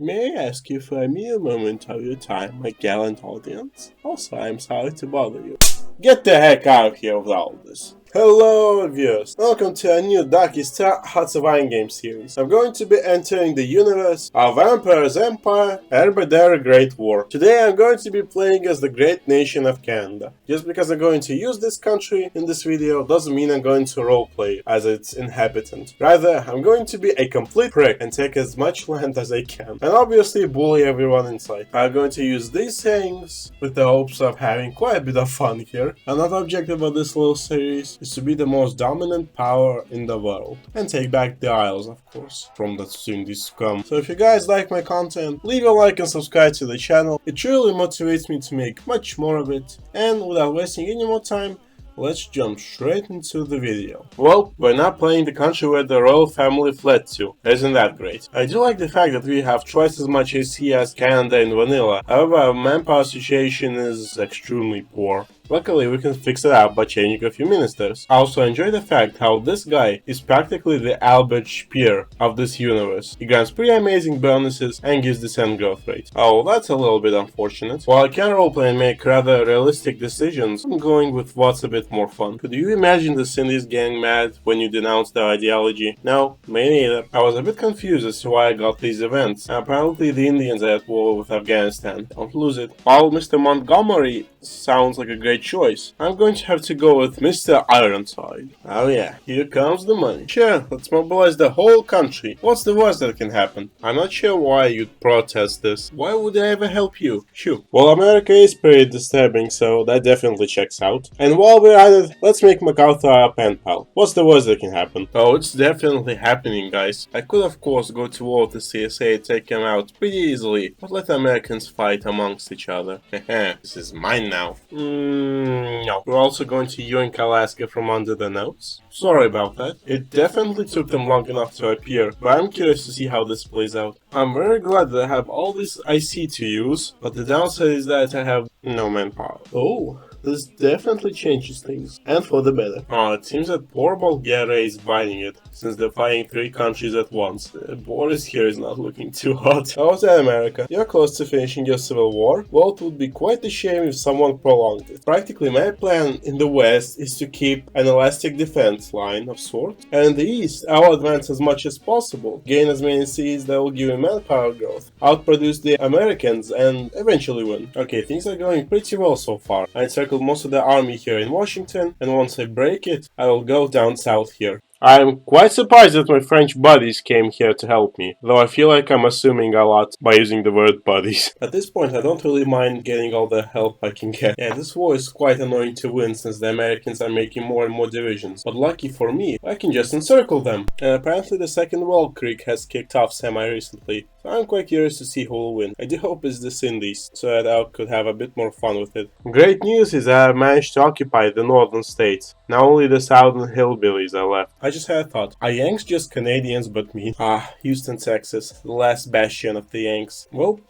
May I ask you for a mere moment of your time, my gallant audience? Also, I'm sorry to bother you. Get the heck out of here with all this. Hello viewers, welcome to a new Darkest Hearts of Iron game series. I'm going to be entering the universe of Emperor's Empire, Herbadera Great War. Today I'm going to be playing as the great nation of Canada. Just because I'm going to use this country in this video doesn't mean I'm going to roleplay as its inhabitant. Rather, I'm going to be a complete prick and take as much land as I can. And obviously bully everyone in sight. I'm going to use these sayings with the hopes of having quite a bit of fun here. Another objective of this little series is to be the most dominant power in the world and take back the Isles, of course, from the Cindy scum. So if you guys like my content, leave a like and subscribe to the channel. It truly motivates me to make much more of it. And without wasting any more time, let's jump straight into the video. Well, we're not playing the country where the royal family fled to. Isn't that great? I do like the fact that we have twice as much AC as Canada in vanilla. However, our manpower situation is extremely poor. Luckily, we can fix it out by changing a few ministers. I also enjoy the fact how this guy is practically the Albert Speer of this universe. He grants pretty amazing bonuses and gives descent growth rate. Oh, that's a little bit unfortunate. While I can roleplay and make rather realistic decisions, I'm going with what's a bit more fun. Could you imagine the Cindy's getting mad when you denounce their ideology? No, me neither. I was a bit confused as to why I got these events. Apparently the Indians are at war with Afghanistan. Don't lose it. While Mr. Montgomery sounds like a great choice, I'm going to have to go with Mr. Ironside. Oh yeah, here comes the money. Sure, let's mobilize the whole country. What's the worst that can happen? I'm not sure why you'd protest this. Why would I ever help you? Shoo. Well, America is pretty disturbing, so that definitely checks out. And while we're at it, let's make MacArthur our pen pal. What's the worst that can happen? Oh, it's definitely happening, guys. I could of course go to war with the CSA and take him out pretty easily, but let the Americans fight amongst each other. Heh, this is mine now. No. We're also going to yoink Alaska from under the nose. Sorry about that. It definitely took them long enough to appear, but I'm curious to see how this plays out. I'm very glad that I have all this IC to use, but the downside is that I have no manpower. Oh. This definitely changes things, and for the better. Oh, it seems that poor Bulgaria is biting it, since they're fighting 3 countries at once. Boris here is not looking too hot. How's that, America? You're close to finishing your civil war? Well, it would be quite a shame if someone prolonged it. Practically, my plan in the west is to keep an elastic defense line of sorts, and in the east, I'll advance as much as possible, gain as many seas that will give me manpower growth, outproduce the Americans, and eventually win. Okay, things are going pretty well so far. I encircled most of the army here in Washington, and once I break it, I will go down south here. I'm quite surprised that my French buddies came here to help me, though I feel like I'm assuming a lot by using the word buddies. At this point, I don't really mind getting all the help I can get. Yeah, this war is quite annoying to win since the Americans are making more and more divisions, but lucky for me, I can just encircle them. And apparently the Second World Creek has kicked off semi-recently, so I'm quite curious to see who will win. I do hope it's the Cindy's, so that I could have a bit more fun with it. Great news is that I managed to occupy the northern states. Now only the southern hillbillies are left. I just had a thought. Are Yanks just Canadians but me? Ah, Houston, Texas, the last bastion of the Yanks. Well,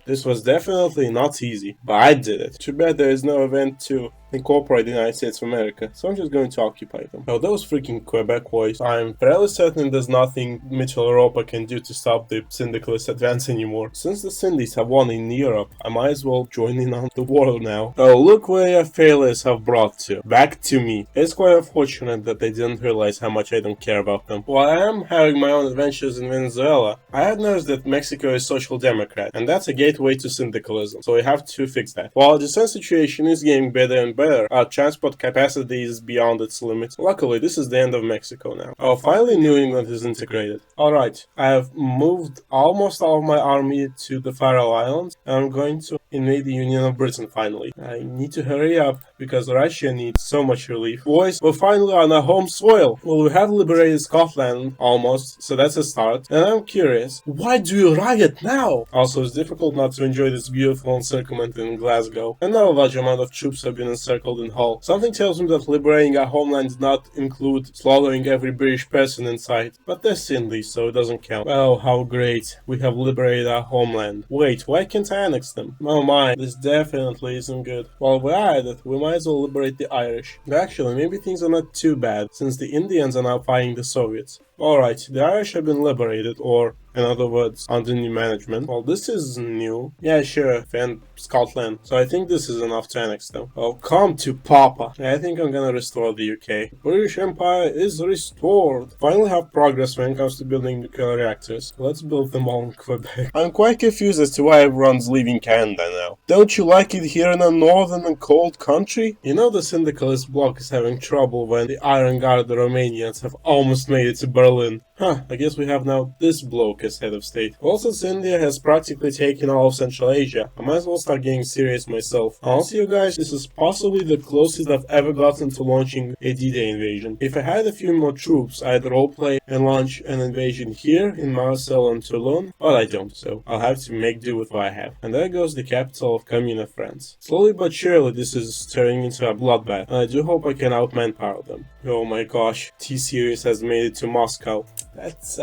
this was definitely not easy, but I did it. Too bad there is no event to incorporate the United States of America, so I'm just going to occupy them. Oh, those freaking Quebec boys. I'm fairly certain there's nothing Mitchell Europa can do to stop the syndicalist advance anymore. Since the Cindies have won in Europe, I might as well join in on the war now. Oh, look where your failures have brought to. Back to me. It's quite unfortunate that they didn't realize how much I don't care about them. While I am having my own adventures in Venezuela, I had noticed that Mexico is social democrat, and that's a gateway to syndicalism, so we have to fix that. While the descent situation is getting better and better, our transport capacity is beyond its limits. Luckily, this is the end of Mexico now. Oh, finally New England is integrated. Alright, I have moved almost all of my army to the Faroe Islands, and I'm going to invade the Union of Britain finally. I need to hurry up, because Russia needs so much relief. Boys, we're finally on our home soil. Well, we have liberated Scotland, almost, so that's a start. And I'm curious, why do you riot now? Also, it's difficult not to enjoy this beautiful encirclement in Glasgow. And now a large amount of troops have been encircled in Hull. Something tells me that liberating our homeland did not include slaughtering every British person in sight. But they're Cindy, so it doesn't count. Oh, how great. We have liberated our homeland. Wait, why can't I annex them? Oh my, this definitely isn't good. While we're at it, we might as well liberate the Irish. Actually, maybe things are not too bad, since the Indians are now fighting the Soviets. Alright, the Irish have been liberated, or in other words, under new management. Well, this is new. Yeah, sure, and Scotland. So I think this is enough to annex them. Oh, come to Papa. I think I'm gonna restore the UK. British Empire is restored. Finally have progress when it comes to building nuclear reactors. Let's build them all in Quebec. I'm quite confused as to why everyone's leaving Canada now. Don't you like it here in a northern and cold country? You know the syndicalist bloc is having trouble when the Iron Guard, the Romanians, have almost made it to Berlin. Huh, I guess we have now this bloke as head of state. Well, since India has practically taken all of Central Asia, I might as well start getting serious myself. Honestly, you guys, this is possibly the closest I've ever gotten to launching a D-Day invasion. If I had a few more troops, I'd roleplay and launch an invasion here in Marseille and Toulon, but I don't, so I'll have to make do with what I have. And there goes the capital of Commune of France. Slowly but surely, this is turning into a bloodbath, and I do hope I can out-manpower them. Oh my gosh, T-Series has made it to Moscow. That's,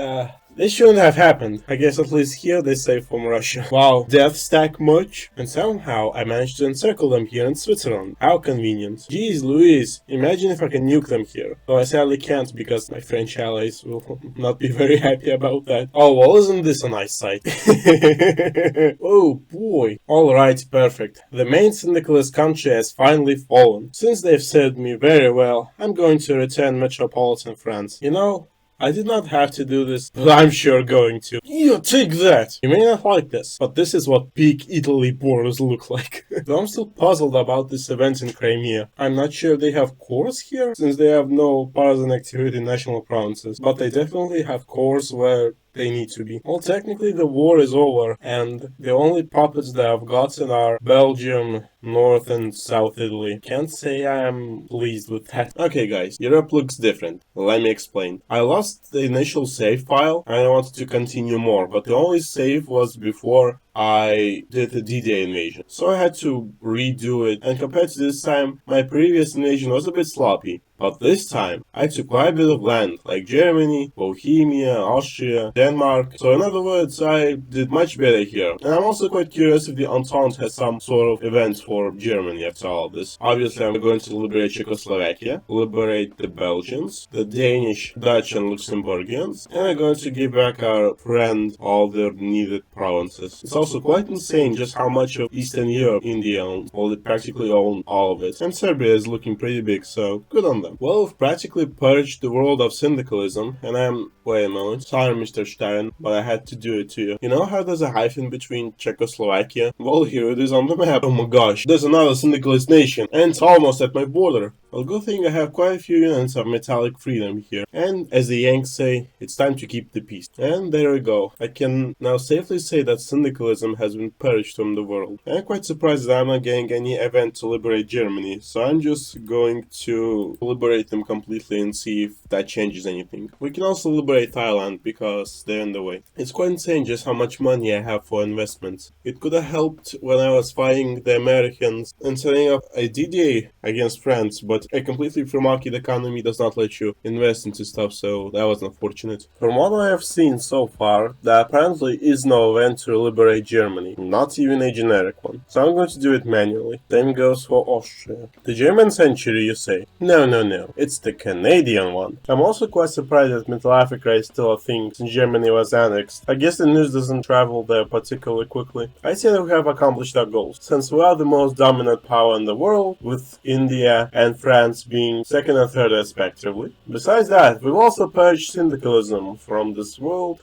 this shouldn't have happened. I guess at least here they save from Russia. Wow, death stack much? And somehow I managed to encircle them here in Switzerland. How convenient. Jeez Louise, imagine if I can nuke them here. Though I sadly can't because my French allies will not be very happy about that. Oh well, isn't this a nice sight? Oh boy. Alright, perfect. The main syndicalist country has finally fallen. Since they've served me very well, I'm going to return metropolitan France. You know, I did not have to do this, but I'm sure going to. Yeah, take that! You may not like this, but this is what peak Italy borders look like. Though I'm still puzzled about this event in Crimea. I'm not sure they have cores here, since they have no partisan activity in national provinces, but they definitely have cores where they need to be. Well, technically the war is over, and the only puppets that I've gotten are Belgium, North and South Italy. Can't say I am pleased with that. Okay guys, Europe looks different. Let me explain. I lost the initial save file and I wanted to continue more, but the only save was before I did the D-Day invasion. So I had to redo it, and compared to this time, my previous invasion was a bit sloppy. But this time, I took quite a bit of land, like Germany, Bohemia, Austria, Denmark. So in other words, I did much better here. And I'm also quite curious if the Entente has some sort of event for Germany after all this. Obviously, I'm going to liberate Czechoslovakia, liberate the Belgians, the Danish, Dutch and Luxembourgians, and I'm going to give back our friend all their needed provinces. It's also quite insane just how much of Eastern Europe India owns. Well, they practically own all of it. And Serbia is looking pretty big, so good on them. Well, we've practically purged the world of syndicalism, and I'm... Wait a moment. Sorry, Mr. Stein, but I had to do it to you. You know how there's a hyphen between Czechoslovakia? Well, here it is on the map. Oh my gosh, there's another syndicalist nation, and it's almost at my border. Well, good thing I have quite a few units of metallic freedom here. And, as the Yanks say, it's time to keep the peace. And there we go. I can now safely say that syndicalism has been purged from the world. I'm quite surprised that I'm not getting any event to liberate Germany, so I'm just going to liberate them completely and see if that changes anything. We can also liberate Thailand because they're in the way. It's quite insane just how much money I have for investments. It could have helped when I was fighting the Americans and setting up a D-Day against France, but a completely free market economy does not let you invest into stuff, so that was unfortunate. From what I have seen so far, there apparently is no event to liberate Germany, not even a generic one. So I'm going to do it manually. Same goes for Austria. The German century, you say? No, it's the Canadian one. I'm also quite surprised that Middle Africa is still a thing since Germany was annexed. I guess the news doesn't travel there particularly quickly. I say that we have accomplished our goals, since we are the most dominant power in the world, with India and France being second and third respectively. Besides that, we've also purged syndicalism from this world,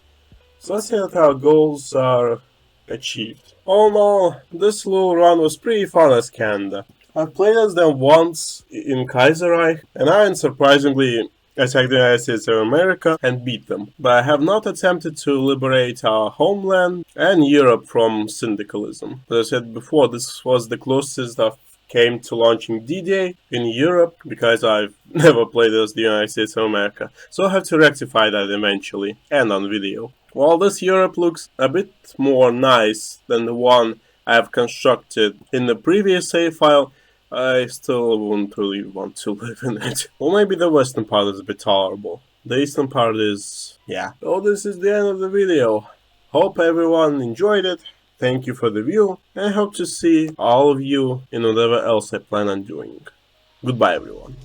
so let's say that our goals are achieved. All in all, this little run was pretty fun as Canada. I've played as them once in Kaiserreich, and I unsurprisingly attacked the United States of America and beat them. But I have not attempted to liberate our homeland and Europe from syndicalism. As I said before, this was the closest I've came to launching D-Day in Europe, because I've never played as the United States of America. So I'll have to rectify that eventually, and on video. While this Europe looks a bit more nice than the one I have constructed in the previous save file, I still wouldn't really want to live in it. Well, maybe the western part is a bit tolerable. The eastern part is... yeah. So this is the end of the video. Hope everyone enjoyed it. Thank you for the view, and I hope to see all of you in whatever else I plan on doing. Goodbye everyone.